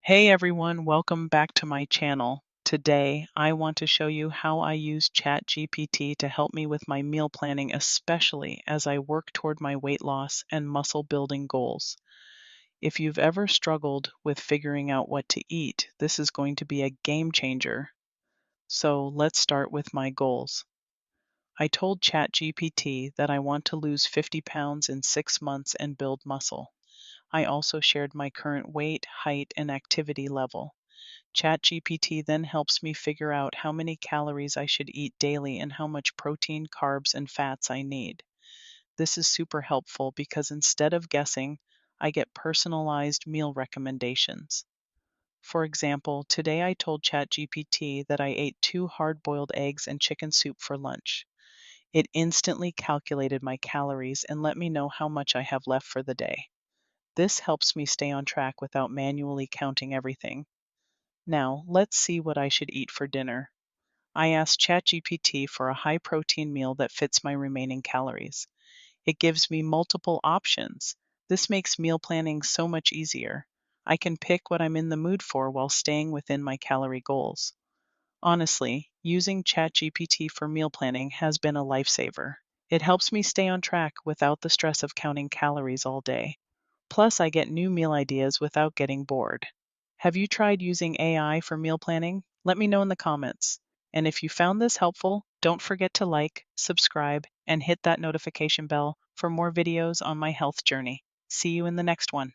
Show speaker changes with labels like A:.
A: Hey everyone, welcome back to my channel. Today, I want to show you how I use ChatGPT to help me with my meal planning, especially as I work toward my weight loss and muscle building goals. If you've ever struggled with figuring out what to eat, this is going to be a game changer. So let's start with my goals. I told ChatGPT that I want to lose 50 pounds in 6 months and build muscle. I also shared my current weight, height, and activity level. ChatGPT then helps me figure out how many calories I should eat daily and how much protein, carbs, and fats I need. This is super helpful because instead of guessing, I get personalized meal recommendations. For example, today I told ChatGPT that I ate 2 hard-boiled eggs and chicken soup for lunch. It instantly calculated my calories and let me know how much I have left for the day. This helps me stay on track without manually counting everything. Now, let's see what I should eat for dinner. I asked ChatGPT for a high protein meal that fits my remaining calories. It gives me multiple options. This makes meal planning so much easier. I can pick what I'm in the mood for while staying within my calorie goals. Honestly, using ChatGPT for meal planning has been a lifesaver. It helps me stay on track without the stress of counting calories all day. Plus, I get new meal ideas without getting bored. Have you tried using AI for meal planning? Let me know in the comments. And if you found this helpful, don't forget to like, subscribe, and hit that notification bell for more videos on my health journey. See you in the next one.